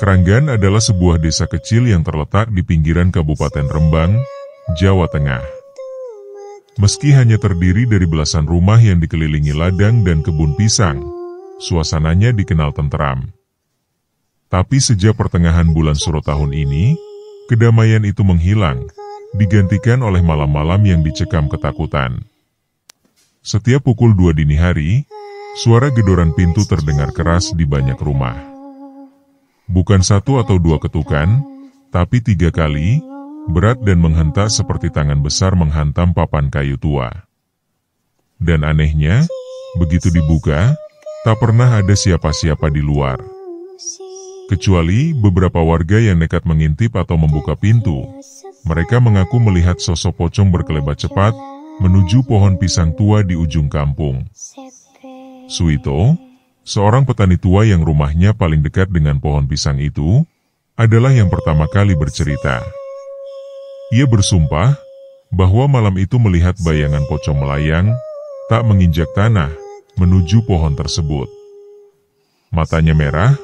Kranggan adalah sebuah desa kecil yang terletak di pinggiran Kabupaten Rembang, Jawa Tengah. Meski hanya terdiri dari belasan rumah yang dikelilingi ladang dan kebun pisang, suasananya dikenal tenteram. Tapi sejak pertengahan bulan Suro tahun ini, kedamaian itu menghilang, digantikan oleh malam-malam yang dicekam ketakutan. Setiap pukul 2 dini hari, suara gedoran pintu terdengar keras di banyak rumah. Bukan 1 atau 2 ketukan, tapi 3 kali, berat dan menghentak seperti tangan besar menghantam papan kayu tua. Dan anehnya, begitu dibuka, tak pernah ada siapa-siapa di luar. Kecuali beberapa warga yang nekat mengintip atau membuka pintu. Mereka mengaku melihat sosok pocong berkelebat cepat menuju pohon pisang tua di ujung kampung. Suito, seorang petani tua yang rumahnya paling dekat dengan pohon pisang itu, adalah yang pertama kali bercerita. Ia bersumpah bahwa malam itu melihat bayangan pocong melayang, tak menginjak tanah, menuju pohon tersebut. Matanya merah,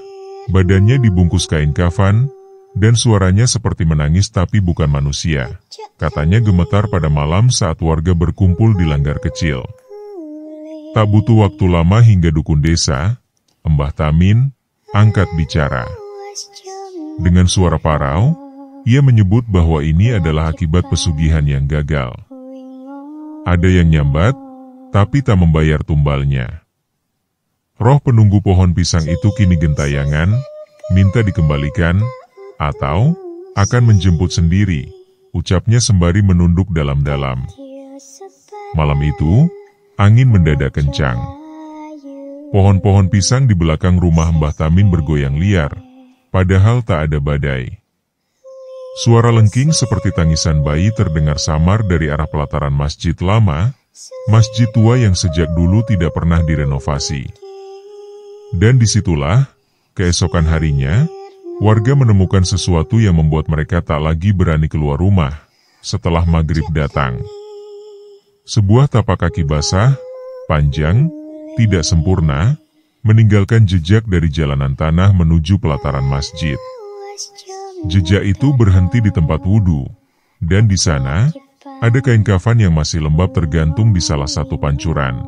badannya dibungkus kain kafan, dan suaranya seperti menangis tapi bukan manusia. Katanya gemetar pada malam saat warga berkumpul di langgar kecil. Tak butuh waktu lama hingga dukun desa, Mbah Tamin, angkat bicara. Dengan suara parau, ia menyebut bahwa ini adalah akibat pesugihan yang gagal. Ada yang nyambat, tapi tak membayar tumbalnya. Roh penunggu pohon pisang itu kini gentayangan, minta dikembalikan, atau akan menjemput sendiri, ucapnya sembari menunduk dalam-dalam. Malam itu, angin mendadak kencang. Pohon-pohon pisang di belakang rumah Mbah Tamin bergoyang liar, padahal tak ada badai. Suara lengking seperti tangisan bayi terdengar samar dari arah pelataran masjid lama, masjid tua yang sejak dulu tidak pernah direnovasi. Dan disitulah, keesokan harinya, warga menemukan sesuatu yang membuat mereka tak lagi berani keluar rumah, setelah maghrib datang. Sebuah tapak kaki basah, panjang, tidak sempurna, meninggalkan jejak dari jalanan tanah menuju pelataran masjid. Jejak itu berhenti di tempat wudhu, dan di sana, ada kain kafan yang masih lembab tergantung di salah satu pancuran.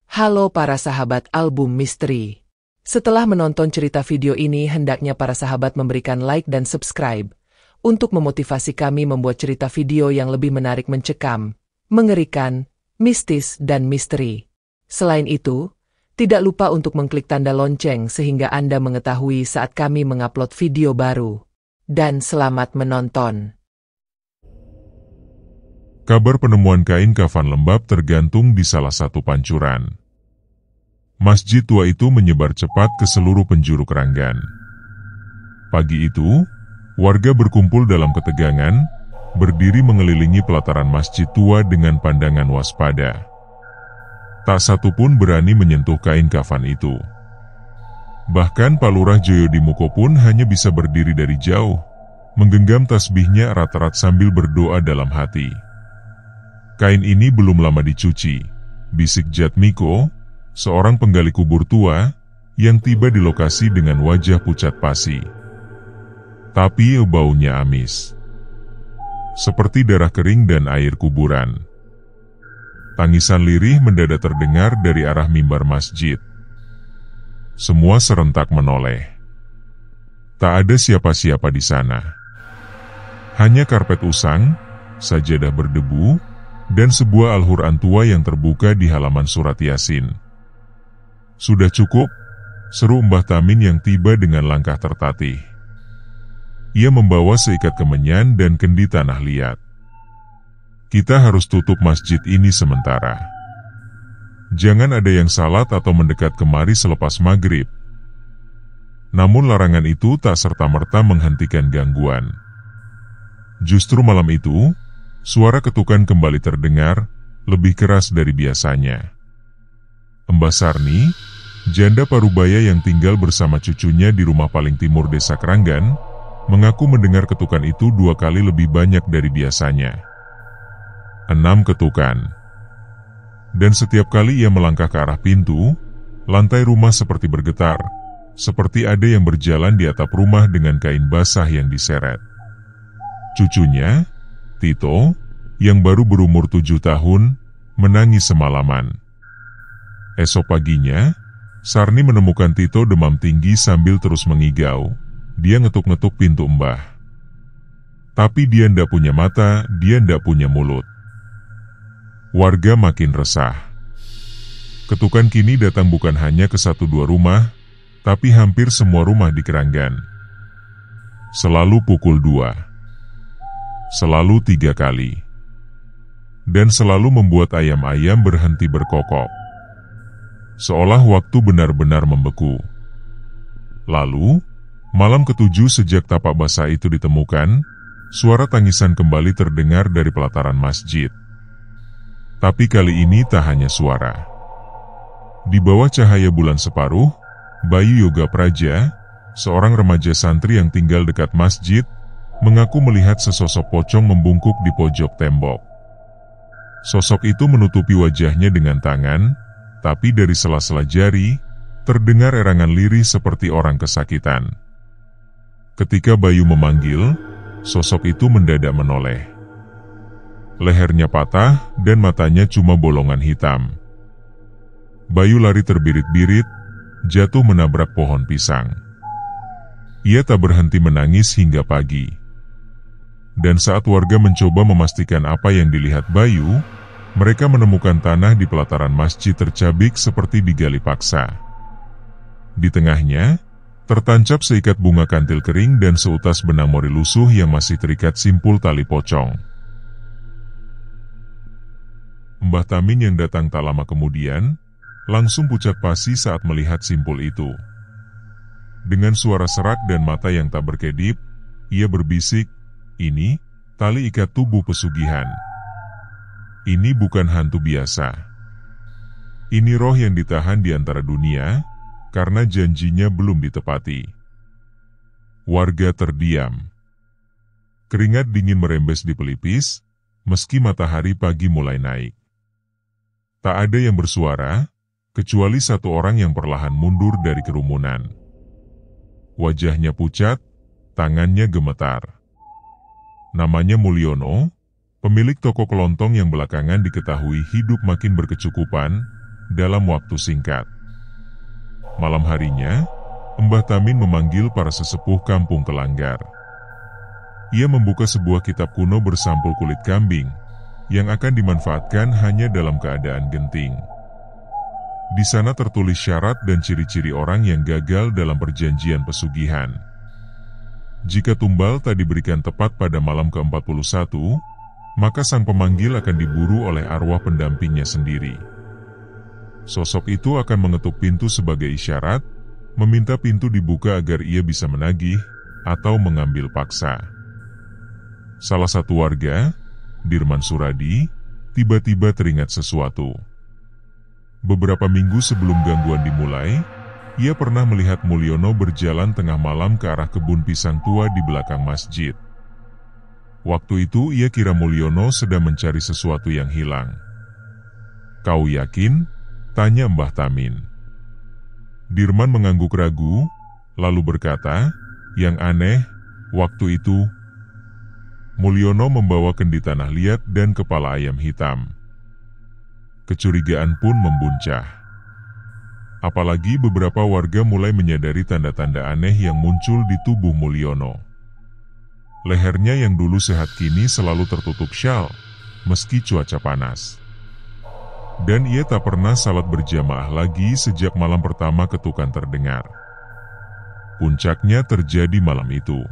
Halo para sahabat album misteri. Setelah menonton cerita video ini, hendaknya para sahabat memberikan like dan subscribe, untuk memotivasi kami membuat cerita video yang lebih menarik, mencekam, mengerikan, mistis, dan misteri. Selain itu, tidak lupa untuk mengklik tanda lonceng sehingga Anda mengetahui saat kami mengupload video baru. Dan selamat menonton. Kabar penemuan kain kafan lembab tergantung di salah satu pancuran. Masjid tua itu menyebar cepat ke seluruh penjuru Kranggan. Pagi itu, warga berkumpul dalam ketegangan, berdiri mengelilingi pelataran masjid tua dengan pandangan waspada. Tak satu pun berani menyentuh kain kafan itu. Bahkan Pak Lurah Joyodimuko pun hanya bisa berdiri dari jauh, menggenggam tasbihnya erat-erat sambil berdoa dalam hati. Kain ini belum lama dicuci, bisik Jatmiko, seorang penggali kubur tua, yang tiba di lokasi dengan wajah pucat pasi. Tapi baunya amis, seperti darah kering dan air kuburan. Tangisan lirih mendadak terdengar dari arah mimbar masjid. Semua serentak menoleh. Tak ada siapa-siapa di sana. Hanya karpet usang, sajadah berdebu, dan sebuah Al-Quran tua yang terbuka di halaman surat Yasin. Sudah cukup, seru Mbah Tamin yang tiba dengan langkah tertatih. Ia membawa seikat kemenyan dan kendi tanah liat. Kita harus tutup masjid ini sementara. Jangan ada yang salat atau mendekat kemari selepas maghrib. Namun larangan itu tak serta-merta menghentikan gangguan. Justru malam itu, suara ketukan kembali terdengar, lebih keras dari biasanya. Mbah Sarni, janda parubaya yang tinggal bersama cucunya di rumah paling timur desa Kranggan, mengaku mendengar ketukan itu 2 kali lebih banyak dari biasanya. 6 ketukan. Dan setiap kali ia melangkah ke arah pintu, Lantai rumah seperti bergetar, seperti ada yang berjalan di atap rumah dengan kain basah yang diseret. Cucunya, Tito, yang baru berumur 7 tahun, menangis semalaman. Esok paginya, Sarni menemukan Tito demam tinggi sambil terus mengigau. Dia ngetuk-ngetuk pintu Mbah. Tapi dia ndak punya mata, dia ndak punya mulut. Warga makin resah. Ketukan kini datang bukan hanya ke 1-2 rumah, tapi hampir semua rumah di Keranggan. Selalu pukul 2. Selalu 3 kali. Dan selalu membuat ayam-ayam berhenti berkokok. Seolah waktu benar-benar membeku. Lalu, malam ke-7 sejak tapak basah itu ditemukan, suara tangisan kembali terdengar dari pelataran masjid. Tapi kali ini tak hanya suara. Di bawah cahaya bulan separuh, Bayu Yoga Praja, seorang remaja santri yang tinggal dekat masjid, mengaku melihat sesosok pocong membungkuk di pojok tembok. Sosok itu menutupi wajahnya dengan tangan, tapi dari sela-sela jari, terdengar erangan lirih seperti orang kesakitan. Ketika Bayu memanggil, sosok itu mendadak menoleh. Lehernya patah dan matanya cuma bolongan hitam. Bayu lari terbirit-birit, jatuh menabrak pohon pisang. Ia tak berhenti menangis hingga pagi. Dan saat warga mencoba memastikan apa yang dilihat Bayu, mereka menemukan tanah di pelataran masjid tercabik seperti digali paksa. Di tengahnya, tertancap seikat bunga kantil kering dan seutas benang mori lusuh yang masih terikat simpul tali pocong. Mbah Tamin yang datang tak lama kemudian, langsung pucat pasi saat melihat simpul itu. Dengan suara serak dan mata yang tak berkedip, ia berbisik, "Ini tali ikat tubuh pesugihan. Ini bukan hantu biasa. Ini roh yang ditahan di antara dunia, karena janjinya belum ditepati." Warga terdiam. Keringat dingin merembes di pelipis, meski matahari pagi mulai naik. Tak ada yang bersuara, kecuali satu orang yang perlahan mundur dari kerumunan. Wajahnya pucat, tangannya gemetar. Namanya Mulyono, pemilik toko kelontong yang belakangan diketahui hidup makin berkecukupan dalam waktu singkat. Malam harinya, Mbah Tamin memanggil para sesepuh kampung Kelanggar. Ia membuka sebuah kitab kuno bersampul kulit kambing, yang akan dimanfaatkan hanya dalam keadaan genting. Di sana tertulis syarat dan ciri-ciri orang yang gagal dalam perjanjian pesugihan. Jika tumbal tak diberikan tepat pada malam ke-41, maka sang pemanggil akan diburu oleh arwah pendampingnya sendiri. Sosok itu akan mengetuk pintu sebagai isyarat, meminta pintu dibuka agar ia bisa menagih atau mengambil paksa. Salah satu warga, Dirman Suradi, tiba-tiba teringat sesuatu. Beberapa minggu sebelum gangguan dimulai, ia pernah melihat Mulyono berjalan tengah malam ke arah kebun pisang tua di belakang masjid. Waktu itu ia kira Mulyono sedang mencari sesuatu yang hilang. "Kau yakin?" tanya Mbah Tamin. Dirman mengangguk ragu, lalu berkata, "Yang aneh, waktu itu Mulyono membawa kendi tanah liat dan kepala ayam hitam." Kecurigaan pun membuncah. Apalagi beberapa warga mulai menyadari tanda-tanda aneh yang muncul di tubuh Mulyono. Lehernya yang dulu sehat kini selalu tertutup syal, meski cuaca panas. Dan ia tak pernah salat berjamaah lagi sejak malam pertama ketukan terdengar. Puncaknya terjadi malam itu.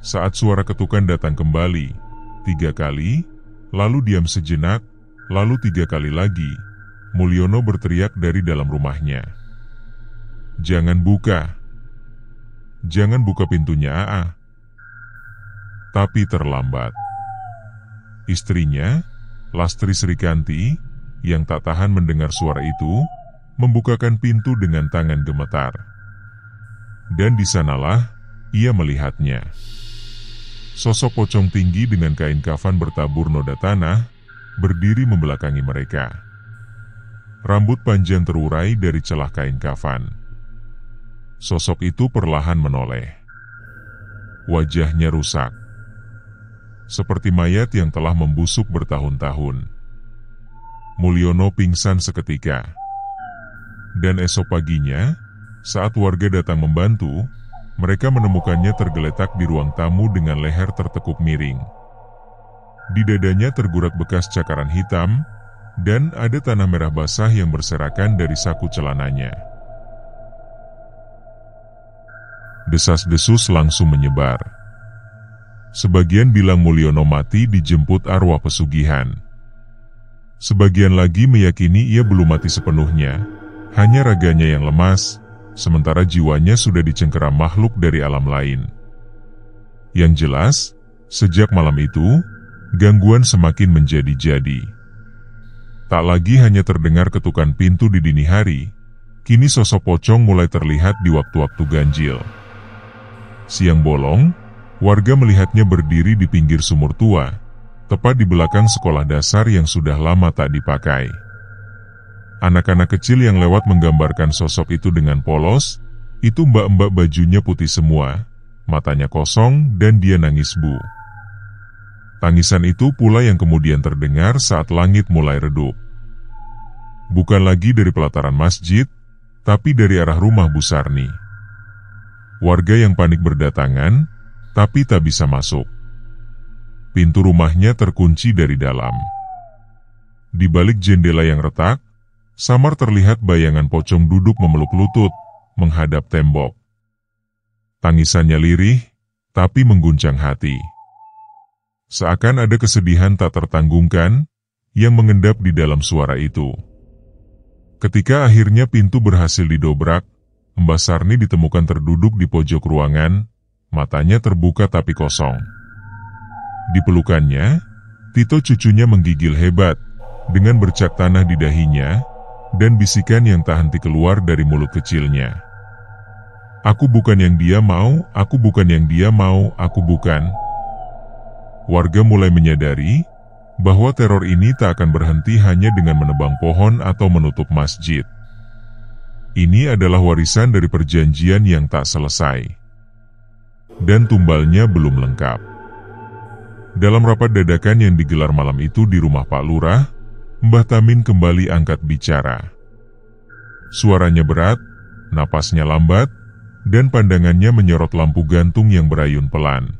Saat suara ketukan datang kembali, 3 kali, lalu diam sejenak, lalu 3 kali lagi, Mulyono berteriak dari dalam rumahnya. "Jangan buka. Jangan buka pintunya, Aa." Tapi terlambat. Istrinya, Lastri Srikanti, yang tak tahan mendengar suara itu, membukakan pintu dengan tangan gemetar. Dan di sanalah ia melihatnya. Sosok pocong tinggi dengan kain kafan bertabur noda tanah, berdiri membelakangi mereka. rambut panjang terurai dari celah kain kafan. Sosok itu perlahan menoleh. Wajahnya rusak, seperti mayat yang telah membusuk bertahun-tahun. Mulyono pingsan seketika. Dan esok paginya, saat warga datang membantu, mereka menemukannya tergeletak di ruang tamu dengan leher tertekuk miring. Di dadanya tergurat bekas cakaran hitam, dan ada tanah merah basah yang berserakan dari saku celananya. Desas-desus langsung menyebar. Sebagian bilang Mulyono mati dijemput arwah pesugihan. Sebagian lagi meyakini ia belum mati sepenuhnya, hanya raganya yang lemas, sementara jiwanya sudah dicengkeram makhluk dari alam lain. Yang jelas, sejak malam itu, gangguan semakin menjadi-jadi. Tak lagi hanya terdengar ketukan pintu di dini hari, kini sosok pocong mulai terlihat di waktu-waktu ganjil. Siang bolong, warga melihatnya berdiri di pinggir sumur tua, tepat di belakang sekolah dasar yang sudah lama tak dipakai. Anak-anak kecil yang lewat menggambarkan sosok itu dengan polos, itu mbak-mbak bajunya putih semua, matanya kosong dan dia nangis bu. Tangisan itu pula yang kemudian terdengar saat langit mulai redup. Bukan lagi dari pelataran masjid, tapi dari arah rumah Bu Sarni. Warga yang panik berdatangan, tapi tak bisa masuk. Pintu rumahnya terkunci dari dalam. Di balik jendela yang retak, samar terlihat bayangan pocong duduk memeluk lutut, menghadap tembok. Tangisannya lirih, tapi mengguncang hati. Seakan ada kesedihan tak tertanggungkan, yang mengendap di dalam suara itu. Ketika akhirnya pintu berhasil didobrak, Mbah Sarni ditemukan terduduk di pojok ruangan, matanya terbuka tapi kosong. Di pelukannya, Tito cucunya menggigil hebat, dengan bercak tanah di dahinya, dan bisikan yang tak henti keluar dari mulut kecilnya. Aku bukan yang dia mau, aku bukan yang dia mau, aku bukan. Warga mulai menyadari bahwa teror ini tak akan berhenti hanya dengan menebang pohon atau menutup masjid. Ini adalah warisan dari perjanjian yang tak selesai. Dan tumbalnya belum lengkap. Dalam rapat dadakan yang digelar malam itu di rumah Pak Lurah, Mbah Tamin kembali angkat bicara. Suaranya berat, napasnya lambat, dan pandangannya menyorot lampu gantung yang berayun pelan.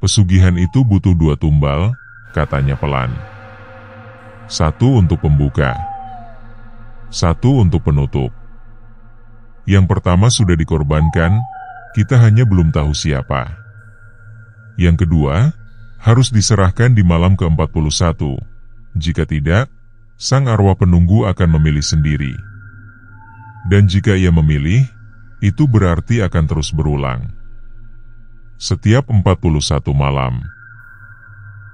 Pesugihan itu butuh 2 tumbal, katanya pelan. 1 untuk pembuka, 1 untuk penutup. Yang pertama sudah dikorbankan, kita hanya belum tahu siapa. Yang kedua, harus diserahkan di malam ke-41. Jika tidak, sang arwah penunggu akan memilih sendiri. Dan jika ia memilih, itu berarti akan terus berulang. Setiap 41 malam.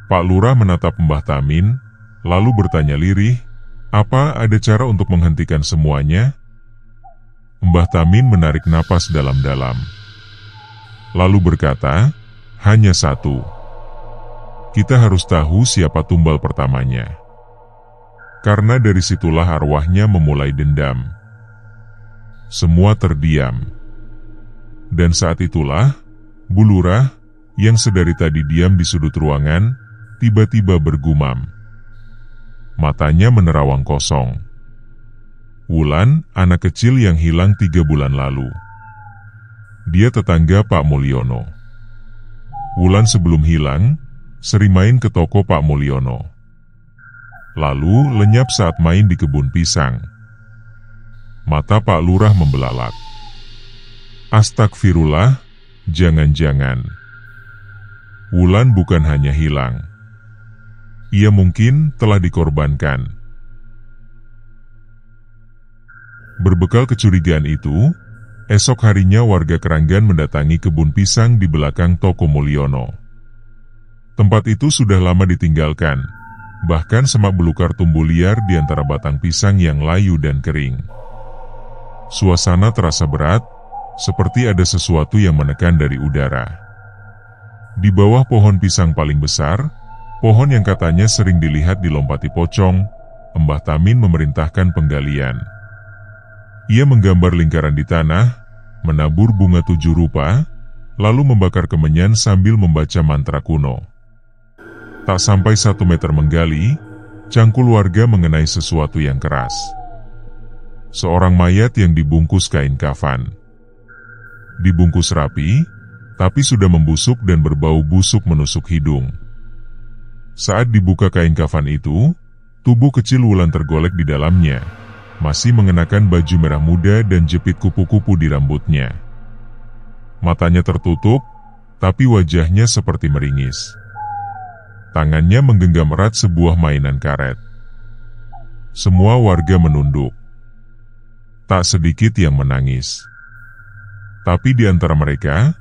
Pak Lurah menatap Mbah Tamin, lalu bertanya lirih, apa ada cara untuk menghentikan semuanya? Mbah Tamin menarik napas dalam-dalam. Lalu berkata, hanya 1. Kita harus tahu siapa tumbal pertamanya. Karena dari situlah arwahnya memulai dendam. Semua terdiam. Dan saat itulah, Bu Lurah, yang sedari tadi diam di sudut ruangan, tiba-tiba bergumam. Matanya menerawang kosong. Wulan, anak kecil yang hilang 3 bulan lalu. Dia tetangga Pak Mulyono. Wulan sebelum hilang, sering main ke toko Pak Mulyono. Lalu lenyap saat main di kebun pisang. Mata Pak Lurah membelalak. Astagfirullah, jangan-jangan. Wulan bukan hanya hilang. Ia mungkin telah dikorbankan. Berbekal kecurigaan itu, esok harinya warga Keranggan mendatangi kebun pisang di belakang toko Mulyono. Tempat itu sudah lama ditinggalkan, bahkan semak belukar tumbuh liar di antara batang pisang yang layu dan kering. Suasana terasa berat, seperti ada sesuatu yang menekan dari udara. Di bawah pohon pisang paling besar, pohon yang katanya sering dilihat dilompati pocong, Mbah Tamin memerintahkan penggalian. Ia menggambar lingkaran di tanah, menabur bunga 7 rupa, lalu membakar kemenyan sambil membaca mantra kuno. Tak sampai 1 meter menggali, cangkul warga mengenai sesuatu yang keras. Seorang mayat yang dibungkus kain kafan. Dibungkus rapi, tapi sudah membusuk dan berbau busuk menusuk hidung. Saat dibuka kain kafan itu, tubuh kecil Wulan tergolek di dalamnya, masih mengenakan baju merah muda dan jepit kupu-kupu di rambutnya. Matanya tertutup, tapi wajahnya seperti meringis. Tangannya menggenggam erat sebuah mainan karet. Semua warga menunduk. Tak sedikit yang menangis. Tapi di antara mereka,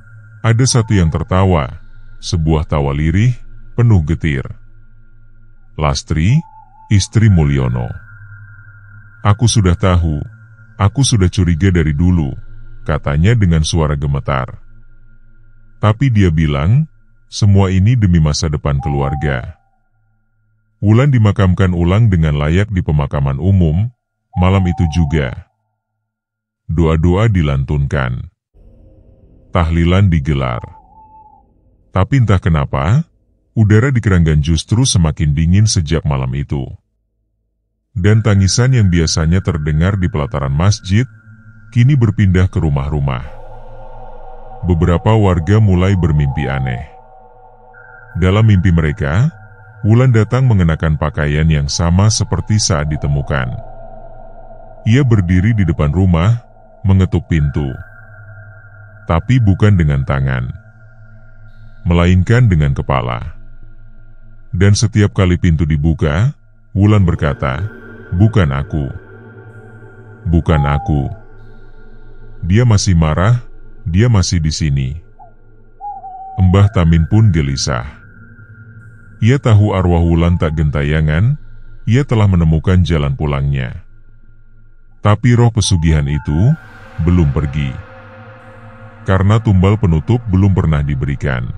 ada satu yang tertawa, sebuah tawa lirih, penuh getir. Lastri, istri Mulyono. Aku sudah tahu, aku sudah curiga dari dulu, katanya dengan suara gemetar. Tapi dia bilang, semua ini demi masa depan keluarga. Wulan dimakamkan ulang dengan layak di pemakaman umum, malam itu juga. Doa-doa dilantunkan. Tahlilan digelar. Tapi entah kenapa, udara di Keranggan justru semakin dingin sejak malam itu. Dan tangisan yang biasanya terdengar di pelataran masjid, kini berpindah ke rumah-rumah. Beberapa warga mulai bermimpi aneh. Dalam mimpi mereka, Wulan datang mengenakan pakaian yang sama seperti saat ditemukan. Ia berdiri di depan rumah, mengetuk pintu. Tapi bukan dengan tangan, melainkan dengan kepala. Dan setiap kali pintu dibuka, Wulan berkata, "Bukan aku. Bukan aku." Dia masih marah, dia masih di sini. Mbah Tamin pun gelisah. Ia tahu arwah Wulan tak gentayangan, ia telah menemukan jalan pulangnya. Tapi roh pesugihan itu belum pergi. Karena tumbal penutup belum pernah diberikan.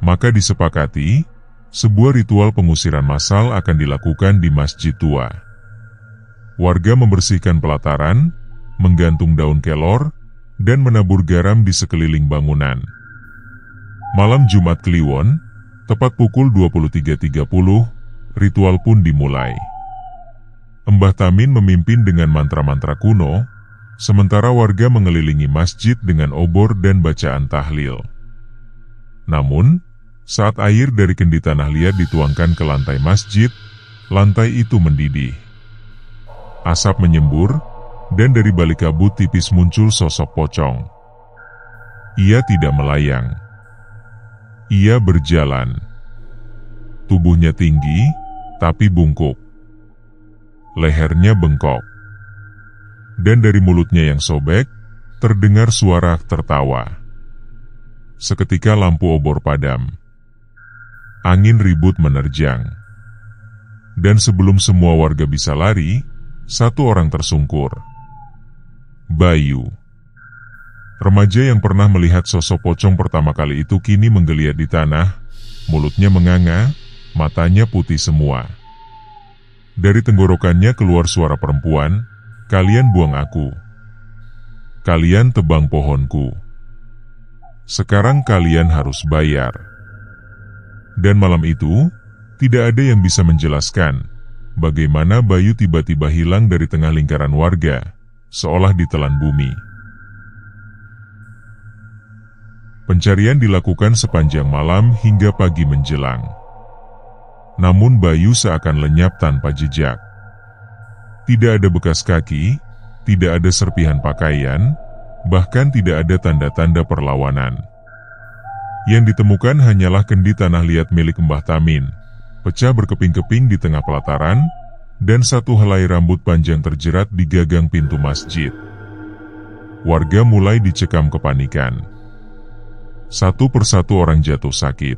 Maka disepakati, sebuah ritual pengusiran massal akan dilakukan di masjid tua. Warga membersihkan pelataran, menggantung daun kelor, dan menabur garam di sekeliling bangunan. Malam Jumat Kliwon, tepat pukul 23.30, ritual pun dimulai. Mbah Tamin memimpin dengan mantra-mantra kuno, sementara warga mengelilingi masjid dengan obor dan bacaan tahlil. Namun, saat air dari kendi tanah liat dituangkan ke lantai masjid, lantai itu mendidih. Asap menyembur, dan dari balik kabut tipis muncul sosok pocong. Ia tidak melayang. Ia berjalan. Tubuhnya tinggi, tapi bungkuk. Lehernya bengkok. Dan dari mulutnya yang sobek, terdengar suara tertawa. Seketika lampu obor padam. Angin ribut menerjang. Dan sebelum semua warga bisa lari, satu orang tersungkur. Bayu. Remaja yang pernah melihat sosok pocong pertama kali itu kini menggeliat di tanah, mulutnya menganga, matanya putih semua. Dari tenggorokannya keluar suara perempuan, "Kalian buang aku. Kalian tebang pohonku. Sekarang kalian harus bayar." Dan malam itu, tidak ada yang bisa menjelaskan bagaimana Bayu tiba-tiba hilang dari tengah lingkaran warga, seolah ditelan bumi. Pencarian dilakukan sepanjang malam hingga pagi menjelang. Namun Bayu seakan lenyap tanpa jejak. Tidak ada bekas kaki, tidak ada serpihan pakaian, bahkan tidak ada tanda-tanda perlawanan. Yang ditemukan hanyalah kendi tanah liat milik Mbah Tamin, pecah berkeping-keping di tengah pelataran, dan satu helai rambut panjang terjerat di gagang pintu masjid. Warga mulai dicekam kepanikan. Satu persatu orang jatuh sakit.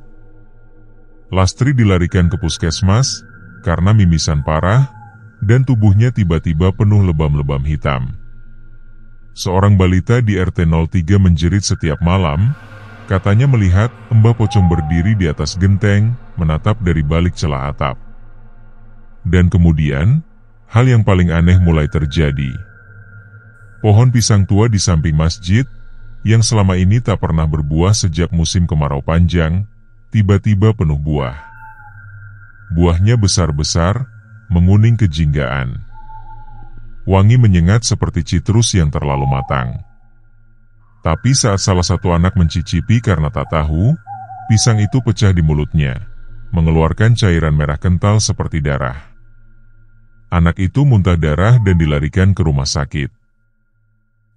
Lastri dilarikan ke puskesmas karena mimisan parah, dan tubuhnya tiba-tiba penuh lebam-lebam hitam. Seorang balita di RT 03 menjerit setiap malam, katanya melihat Mbah Pocong berdiri di atas genteng, menatap dari balik celah atap. Dan kemudian, hal yang paling aneh mulai terjadi. Pohon pisang tua di samping masjid, yang selama ini tak pernah berbuah sejak musim kemarau panjang, tiba-tiba penuh buah. Buahnya besar-besar, menguning kejinggaan. Wangi menyengat seperti citrus yang terlalu matang. Tapi saat salah satu anak mencicipi karena tak tahu, pisang itu pecah di mulutnya, mengeluarkan cairan merah kental seperti darah. Anak itu muntah darah dan dilarikan ke rumah sakit.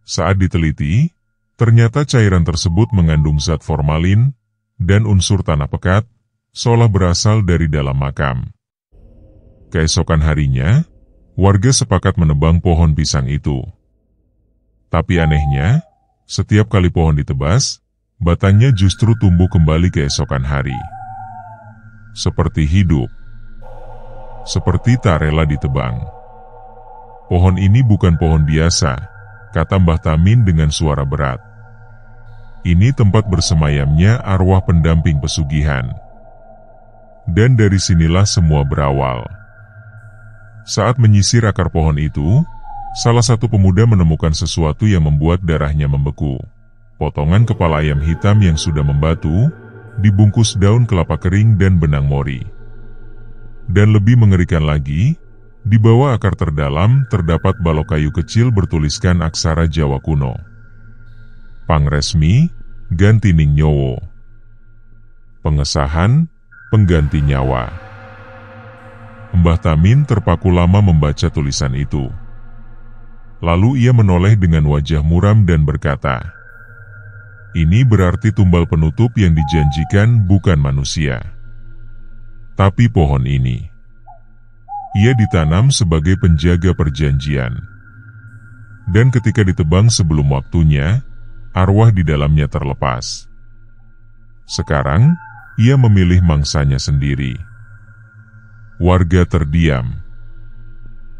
Saat diteliti, ternyata cairan tersebut mengandung zat formalin dan unsur tanah pekat, seolah berasal dari dalam makam. Keesokan harinya, warga sepakat menebang pohon pisang itu. Tapi anehnya, setiap kali pohon ditebas, batangnya justru tumbuh kembali keesokan hari. Seperti hidup. Seperti tak rela ditebang. Pohon ini bukan pohon biasa, kata Mbah Tamin dengan suara berat. Ini tempat bersemayamnya arwah pendamping pesugihan. Dan dari sinilah semua berawal. Saat menyisir akar pohon itu, salah satu pemuda menemukan sesuatu yang membuat darahnya membeku. Potongan kepala ayam hitam yang sudah membatu, dibungkus daun kelapa kering dan benang mori. Dan lebih mengerikan lagi, di bawah akar terdalam terdapat balok kayu kecil bertuliskan aksara Jawa kuno. Pangresmi, ganti ning nyowo. Pengesahan, pengganti nyawa. Mbah Tamin terpaku lama membaca tulisan itu. Lalu ia menoleh dengan wajah muram dan berkata, "Ini berarti tumbal penutup yang dijanjikan bukan manusia, tapi pohon ini. Ia ditanam sebagai penjaga perjanjian. Dan ketika ditebang sebelum waktunya, arwah di dalamnya terlepas. Sekarang, ia memilih mangsanya sendiri." Warga terdiam.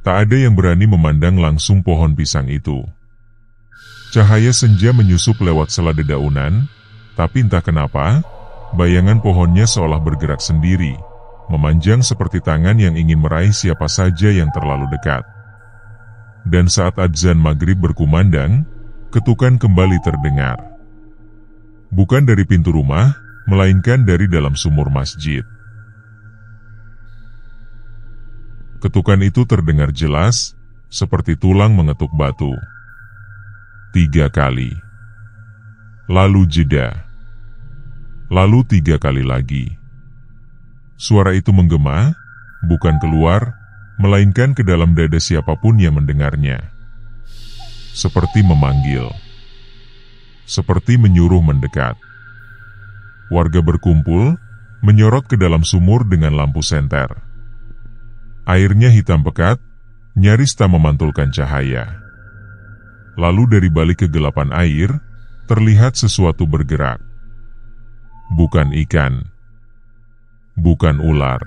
Tak ada yang berani memandang langsung pohon pisang itu. Cahaya senja menyusup lewat sela dedaunan, tapi entah kenapa, bayangan pohonnya seolah bergerak sendiri, memanjang seperti tangan yang ingin meraih siapa saja yang terlalu dekat. Dan saat adzan maghrib berkumandang, ketukan kembali terdengar. Bukan dari pintu rumah, melainkan dari dalam sumur masjid. Ketukan itu terdengar jelas, seperti tulang mengetuk batu. 3 kali. Lalu jeda. Lalu 3 kali lagi. Suara itu menggema, bukan keluar, melainkan ke dalam dada siapapun yang mendengarnya. Seperti memanggil. Seperti menyuruh mendekat. Warga berkumpul, menyorot ke dalam sumur dengan lampu senter. Airnya hitam pekat, nyaris tak memantulkan cahaya. Lalu dari balik kegelapan air, terlihat sesuatu bergerak. Bukan ikan. Bukan ular.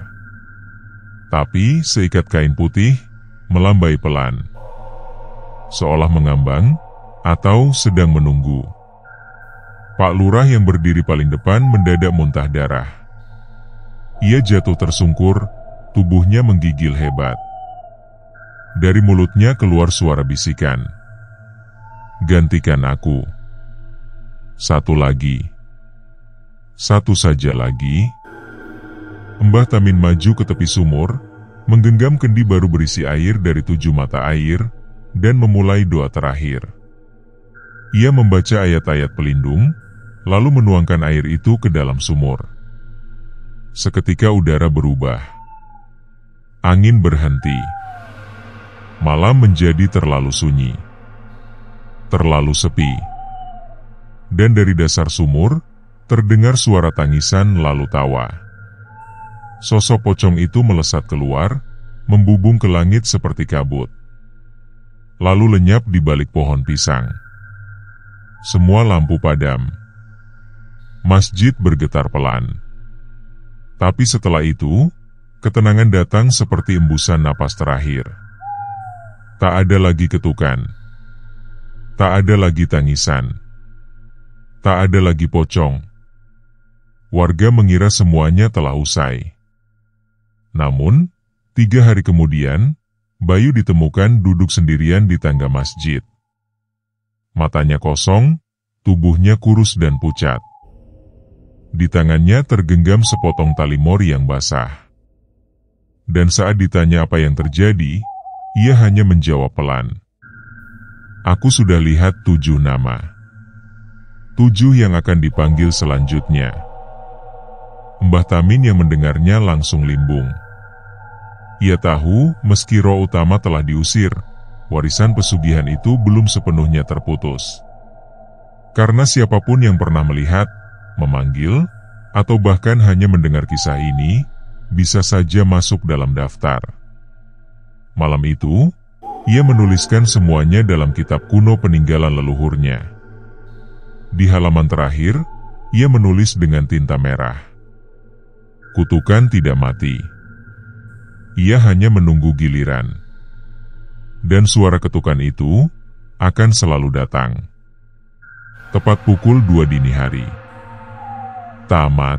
Tapi seikat kain putih, melambai pelan. Seolah mengambang, atau sedang menunggu. Pak Lurah yang berdiri paling depan mendadak muntah darah. Ia jatuh tersungkur, tubuhnya menggigil hebat. Dari mulutnya keluar suara bisikan. "Gantikan aku. Satu lagi. Satu saja lagi." Mbah Tamin maju ke tepi sumur, menggenggam kendi baru berisi air dari 7 mata air, dan memulai doa terakhir. Ia membaca ayat-ayat pelindung, lalu menuangkan air itu ke dalam sumur. Seketika udara berubah. Angin berhenti. Malam menjadi terlalu sunyi. Terlalu sepi. Dan dari dasar sumur, terdengar suara tangisan lalu tawa. Sosok pocong itu melesat keluar, membubung ke langit seperti kabut. Lalu lenyap di balik pohon pisang. Semua lampu padam. Masjid bergetar pelan. Tapi setelah itu, ketenangan datang seperti embusan napas terakhir. Tak ada lagi ketukan. Tak ada lagi tangisan. Tak ada lagi pocong. Warga mengira semuanya telah usai. Namun, 3 hari kemudian, Bayu ditemukan duduk sendirian di tangga masjid. Matanya kosong, tubuhnya kurus dan pucat. Di tangannya tergenggam sepotong tali mori yang basah. Dan saat ditanya apa yang terjadi, ia hanya menjawab pelan. Aku sudah lihat 7 nama. 7 yang akan dipanggil selanjutnya. Mbah Tamin yang mendengarnya langsung limbung. Ia tahu meski roh utama telah diusir, warisan pesugihan itu belum sepenuhnya terputus. Karena siapapun yang pernah melihat, memanggil, atau bahkan hanya mendengar kisah ini, bisa saja masuk dalam daftar. Malam itu, ia menuliskan semuanya dalam kitab kuno peninggalan leluhurnya. Di halaman terakhir, ia menulis dengan tinta merah. Kutukan tidak mati. Ia hanya menunggu giliran. Dan suara ketukan itu akan selalu datang. Tepat pukul 2 dini hari. Tamat.